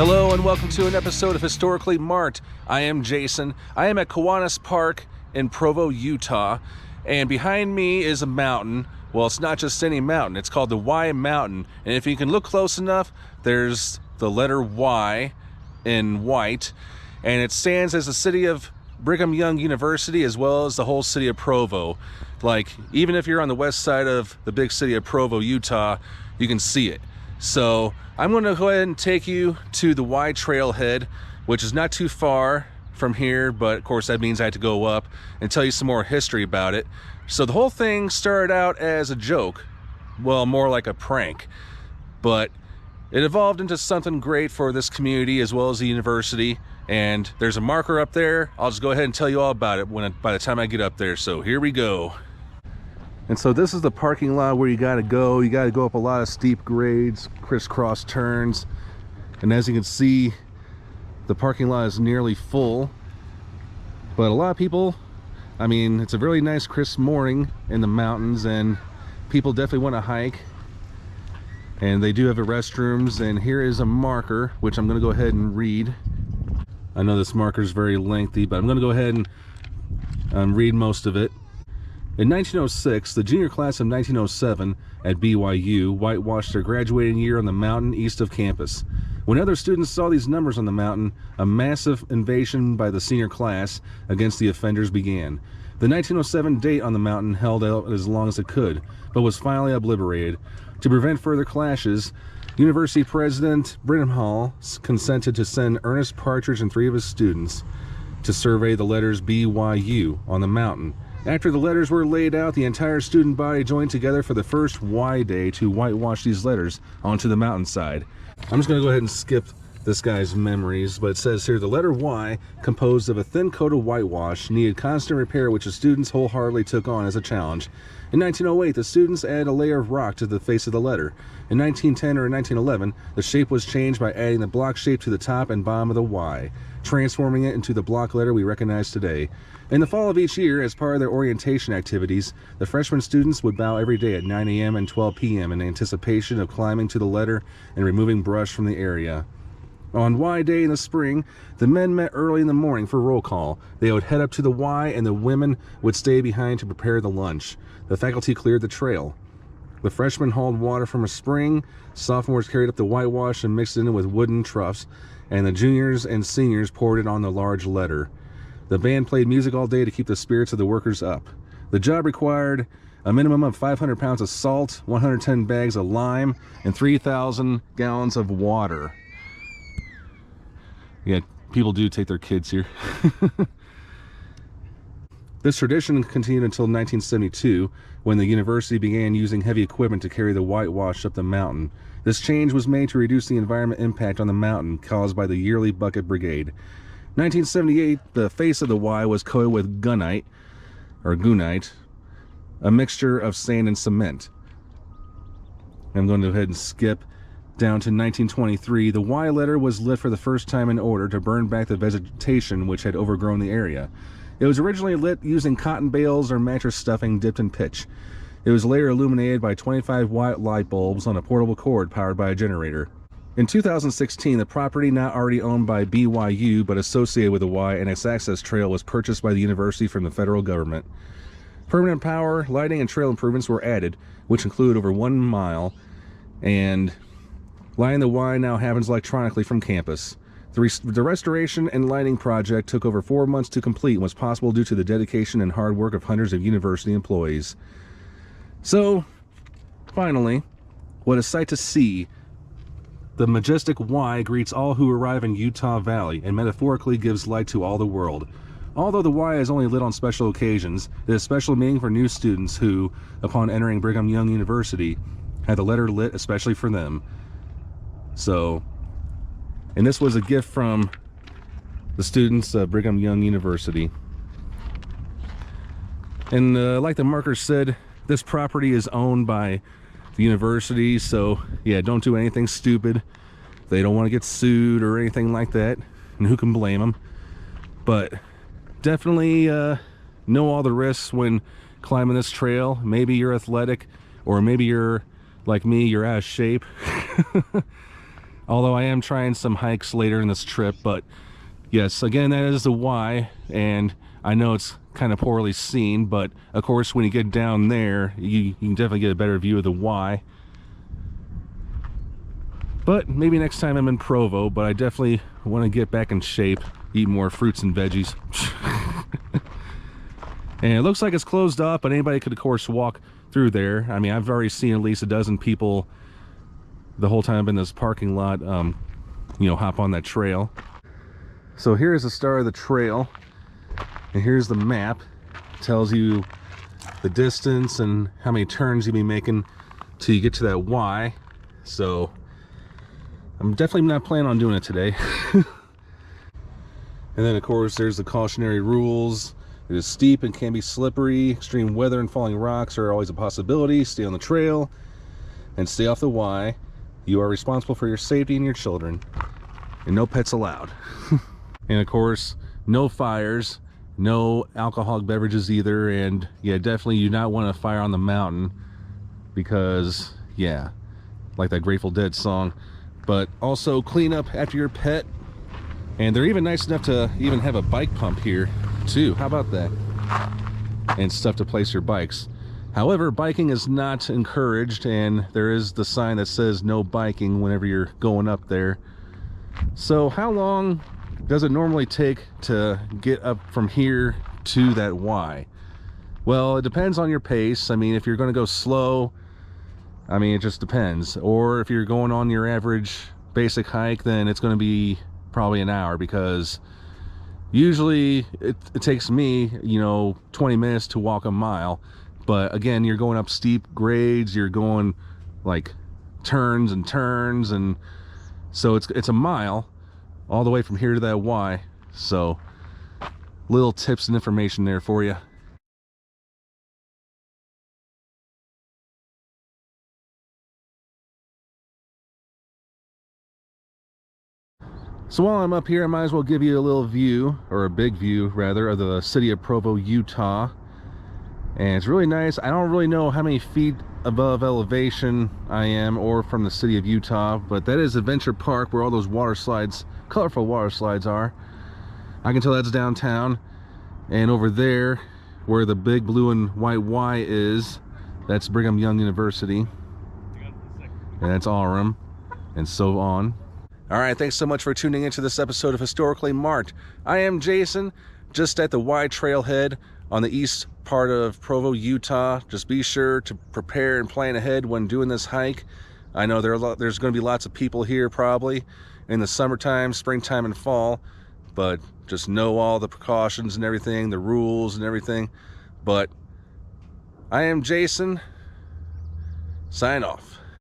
Hello and welcome to an episode of Historically Marked. I am Jason. I am at Kiwanis Park in Provo, Utah, and behind me is a mountain. Well, it's not just any mountain, it's called the Y Mountain, and if you can look close enough, there's the letter Y in white, and it stands as the city of Brigham Young University as well as the whole city of Provo. Like, even if you're on the west side of the big city of Provo, Utah, you can see it. So I'm going to go ahead and take you to the Y Trailhead, which is not too far from here, but of course that means I have to go up and tell you some more history about it. So the whole thing started out as a joke, well, more like a prank, but it evolved into something great for this community as well as the university, and there's a marker up there. I'll just go ahead and tell you all about it by the time I get up there, so here we go. And so this is the parking lot where you got to go. You got to go up a lot of steep grades, crisscross turns. And as you can see, the parking lot is nearly full. But a lot of people, I mean, it's a really nice crisp morning in the mountains and people definitely want to hike. And they do have the restrooms. And here is a marker, which I'm going to go ahead and read. I know this marker is very lengthy, but I'm going to go ahead and read most of it. In 1906, the junior class of 1907 at BYU whitewashed their graduating year on the mountain east of campus. When other students saw these numbers on the mountain, a massive invasion by the senior class against the offenders began. The 1907 date on the mountain held out as long as it could, but was finally obliterated. To prevent further clashes, University President Brigham Hall consented to send Ernest Partridge and 3 of his students to survey the letters BYU on the mountain. After the letters were laid out, the entire student body joined together for the first Y Day to whitewash these letters onto the mountainside. I'm just going to go ahead and skip this guy's memories, but it says here, the letter Y, composed of a thin coat of whitewash, needed constant repair, which the students wholeheartedly took on as a challenge. In 1908, the students added a layer of rock to the face of the letter. In 1910 or 1911, the shape was changed by adding the block shape to the top and bottom of the Y, transforming it into the block letter we recognize today. In the fall of each year, as part of their orientation activities, the freshman students would bow every day at 9 a.m. and 12 p.m. in anticipation of climbing to the letter and removing brush from the area. On Y Day in the spring, the men met early in the morning for roll call. They would head up to the Y and the women would stay behind to prepare the lunch. The faculty cleared the trail. The freshmen hauled water from a spring, sophomores carried up the whitewash and mixed it in with wooden troughs, and the juniors and seniors poured it on the large letter. The band played music all day to keep the spirits of the workers up. The job required a minimum of 500 pounds of salt, 110 bags of lime, and 3,000 gallons of water. Yeah, people do take their kids here. This tradition continued until 1972, when the university began using heavy equipment to carry the whitewash up the mountain. This change was made to reduce the environment impact on the mountain caused by the yearly bucket brigade. 1978, the face of the Y was coated with gunite, a mixture of sand and cement. I'm going to go ahead and skip down to 1923. The Y letter was lit for the first time in order to burn back the vegetation which had overgrown the area. It was originally lit using cotton bales or mattress stuffing dipped in pitch. It was later illuminated by 25-watt light bulbs on a portable cord powered by a generator. In 2016, the property not already owned by BYU but associated with the Y and its access trail was purchased by the university from the federal government. Permanent power, lighting, and trail improvements were added, which include over 1 mile, and lighting the Y now happens electronically from campus. The restoration and lighting project took over 4 months to complete and was possible due to the dedication and hard work of hundreds of university employees. So, finally, what a sight to see. The majestic Y greets all who arrive in Utah Valley and metaphorically gives light to all the world. Although the Y is only lit on special occasions, it has special meaning for new students who, upon entering Brigham Young University, had the letter lit especially for them. So, and this was a gift from the students of Brigham Young University. And like the marker said, this property is owned by the university, so yeah, don't do anything stupid. They don't want to get sued or anything like that, and who can blame them? But definitely know all the risks when climbing this trail. Maybe you're athletic, or maybe you're like me, you're out of shape. Although I am trying some hikes later in this trip, but yes, again, that is the Y, and I know it's kind of poorly seen, but of course when you get down there, you can definitely get a better view of the Y. But maybe next time I'm in Provo, but I definitely want to get back in shape, eat more fruits and veggies. And it looks like it's closed off, but anybody could of course walk through there. I mean, I've already seen at least a dozen people the whole time in this parking lot, you know, hop on that trail. So here's the start of the trail, and here's the map. It tells you the distance and how many turns you'll be making till you get to that Y. So I'm definitely not planning on doing it today. And then of course there's the cautionary rules. It is steep and can be slippery. Extreme weather and falling rocks are always a possibility. Stay on the trail and stay off the Y. You are responsible for your safety and your children. And no pets allowed. And of course, no fires, no alcoholic beverages either. And yeah, definitely you do not want to fire on the mountain because, yeah, like that Grateful Dead song. But also clean up after your pet. And they're even nice enough to even have a bike pump here too. How about that? And stuff to place your bikes. However, biking is not encouraged, and there is the sign that says no biking whenever you're going up there. So how long does it normally take to get up from here to that Y? Well, it depends on your pace. I mean, if you're going to go slow, I mean, it just depends. Or if you're going on your average basic hike, then it's going to be probably an hour, because usually it takes me, you know, 20 minutes to walk a mile. But again, you're going up steep grades, you're going like turns, and so it's a mile all the way from here to that Y. So little tips and information there for you. So while I'm up here, I might as well give you a little view, or a big view rather, of the city of Provo, Utah. And it's really nice. I don't really know how many feet above elevation I am, or from the city of Utah, but that is Adventure Park, where all those water slides, colorful water slides, are. I can tell that's downtown. And over there, where the big blue and white Y is, that's Brigham Young University. And that's Aurum, and so on. All right, thanks so much for tuning into this episode of Historically Marked. I am Jason, just at the Y Trailhead on the east part of Provo, Utah. Just be sure to prepare and plan ahead when doing this hike. I know there's going to be lots of people here probably in the summertime, springtime, and fall, but just know all the precautions and everything, the rules and everything. But I am Jason. Sign off.